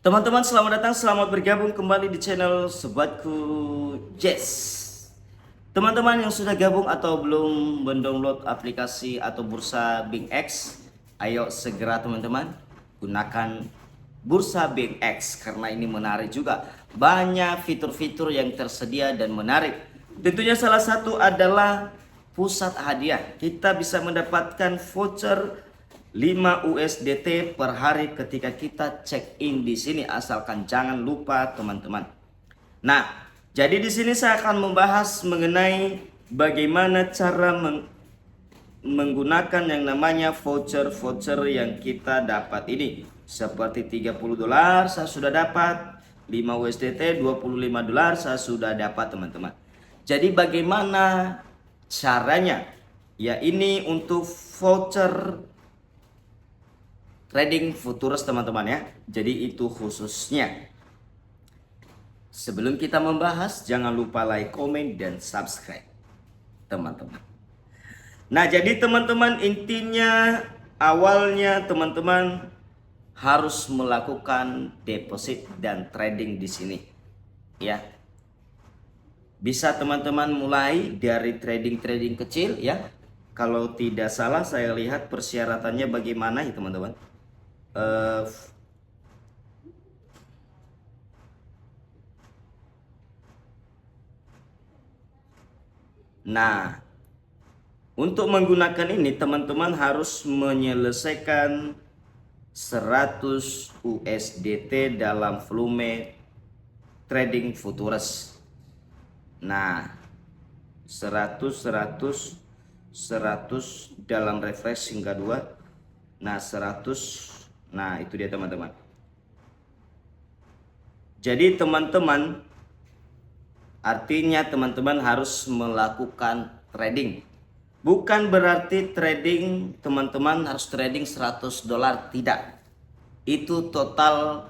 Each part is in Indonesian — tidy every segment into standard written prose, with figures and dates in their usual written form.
Teman-teman selamat datang, selamat bergabung kembali di channel Sobatku Jess. Teman-teman yang sudah gabung atau belum mendownload aplikasi atau bursa BingX, ayo segera teman-teman gunakan bursa BingX karena ini menarik juga. Banyak fitur-fitur yang tersedia dan menarik. Tentunya salah satu adalah pusat hadiah. Kita bisa mendapatkan voucher 5 USDT per hari ketika kita check in di sini, asalkan jangan lupa teman-teman. Nah, jadi di sini saya akan membahas mengenai bagaimana cara menggunakan yang namanya voucher-voucher yang kita dapat ini. Seperti $30 saya sudah dapat, 5 USDT $25 saya sudah dapat teman-teman. Jadi bagaimana caranya? Ya ini untuk voucher trading futurus teman-teman ya. Jadi itu khususnya. Sebelum kita membahas, jangan lupa like, komen, dan subscribe teman-teman. Nah jadi teman-teman, intinya awalnya teman-teman harus melakukan deposit dan trading di sini ya. Bisa teman-teman mulai dari trading kecil ya. Kalau tidak salah saya lihat persyaratannya bagaimana ya teman-teman. Nah, untuk menggunakan ini teman-teman harus menyelesaikan 100 USDT dalam volume trading futurus. Nah, 100 dalam refresh hingga 2. Nah, 100. Nah, itu dia teman-teman. Jadi teman-teman, artinya teman-teman harus melakukan trading. Bukan berarti trading teman-teman harus trading $100, tidak. Itu total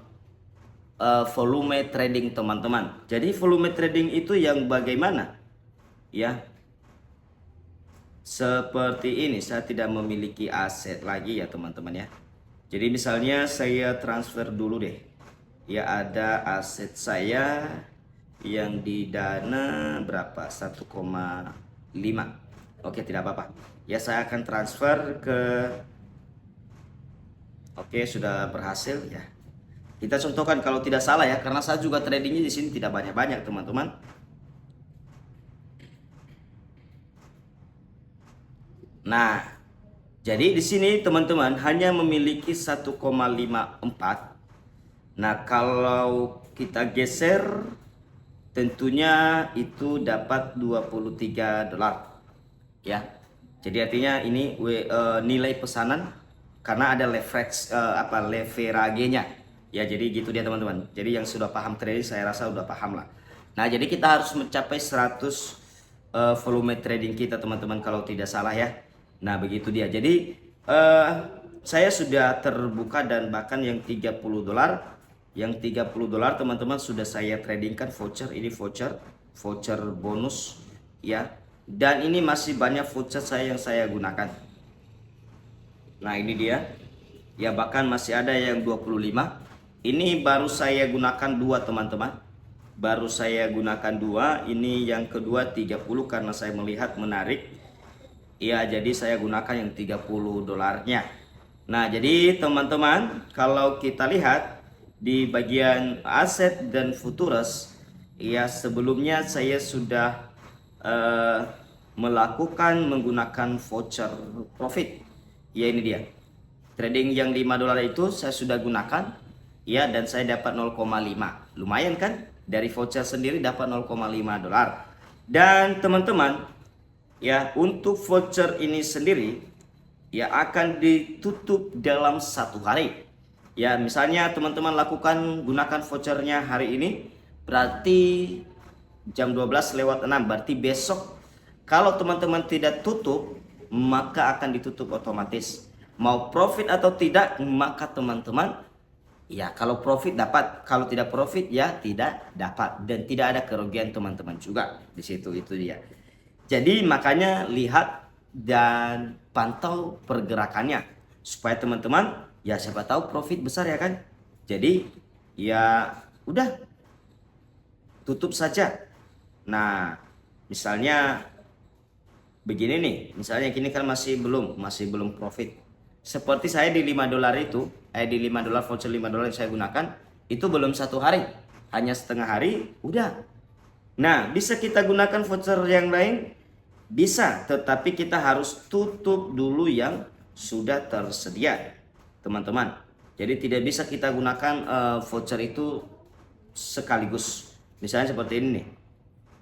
volume trading teman-teman. Jadi volume trading itu yang bagaimana? Ya. Seperti ini, saya tidak memiliki aset lagi ya teman-teman ya. Jadi misalnya saya transfer dulu deh. Ya ada aset saya yang di Dana berapa? 1,5. Oke, tidak apa-apa. Ya saya akan transfer ke. Oke, sudah berhasil ya. Kita contohkan kalau tidak salah ya, karena saya juga tradingnya di sini tidak banyak-banyak teman-teman. Nah, jadi di sini teman-teman hanya memiliki 1,54. Nah, kalau kita geser tentunya itu dapat $23 ya. Jadi artinya ini nilai pesanan karena ada leverage leverage-nya. Ya, jadi gitu dia teman-teman. Jadi yang sudah paham trading saya rasa udah paham lah. Nah, jadi kita harus mencapai 100 volume trading kita teman-teman kalau tidak salah ya. Nah begitu dia. Jadi saya sudah terbuka dan bahkan yang $30, yang $30 teman-teman sudah saya tradingkan voucher. Ini voucher bonus ya. Dan ini masih banyak voucher saya yang saya gunakan. Nah ini dia. Ya bahkan masih ada yang 25. Ini baru saya gunakan 2 teman-teman. Baru saya gunakan 2. Ini yang kedua 30 karena saya melihat menarik. Ya jadi saya gunakan yang $30-nya. Nah jadi teman-teman, kalau kita lihat di bagian aset dan futurus, ya sebelumnya saya sudah melakukan menggunakan voucher profit. Ya ini dia. Trading yang $5 itu saya sudah gunakan. Ya dan saya dapat 0,5. Lumayan kan? Dari voucher sendiri dapat $0,5. Dan teman-teman, ya untuk voucher ini sendiri ya akan ditutup dalam 1 hari. Ya misalnya teman-teman gunakan vouchernya hari ini, berarti jam 12:06, berarti besok kalau teman-teman tidak tutup maka akan ditutup otomatis. Mau profit atau tidak maka teman-teman ya kalau profit dapat, kalau tidak profit ya tidak dapat, dan tidak ada kerugian teman-teman juga di situ. Itu dia. Jadi makanya lihat dan pantau pergerakannya supaya teman-teman ya siapa tahu profit besar ya kan. Jadi ya udah tutup saja. Nah, misalnya begini nih, misalnya kini kan masih belum profit. Seperti saya di 5 dolar itu, di 5 dolar voucher 5 dolar yang saya gunakan, itu belum 1 hari, hanya setengah hari, udah. Nah, bisa kita gunakan voucher yang lain, bisa, tetapi kita harus tutup dulu yang sudah tersedia, teman-teman. Jadi tidak bisa kita gunakan voucher itu sekaligus. Misalnya seperti ini nih.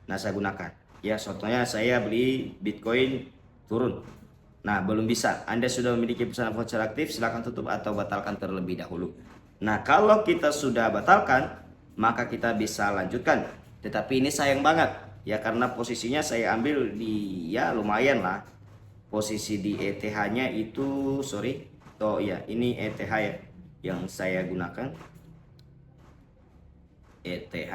Nah, saya gunakan. Ya, contohnya saya beli Bitcoin turun. Nah, belum bisa. Anda sudah memiliki pesanan voucher aktif, silakan tutup atau batalkan terlebih dahulu. Nah, kalau kita sudah batalkan, maka kita bisa lanjutkan. Tetapi ini sayang banget, ya karena posisinya saya ambil di, ya lumayan lah. Posisi di ETH-nya itu, sorry. Oh iya, ini ETH ya yang saya gunakan. ETH.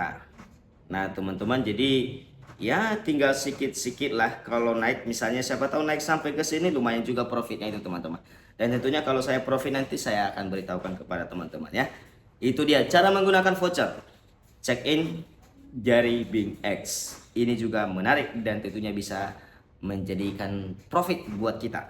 Nah, teman-teman, jadi ya tinggal sikit-sikit lah. Kalau naik, misalnya siapa tahu naik sampai ke sini, lumayan juga profitnya itu, teman-teman. Dan tentunya kalau saya profit nanti saya akan beritahukan kepada teman-teman ya. Itu dia cara menggunakan voucher. Check in dari BingX. Ini juga menarik dan tentunya bisa menjadikan profit buat kita.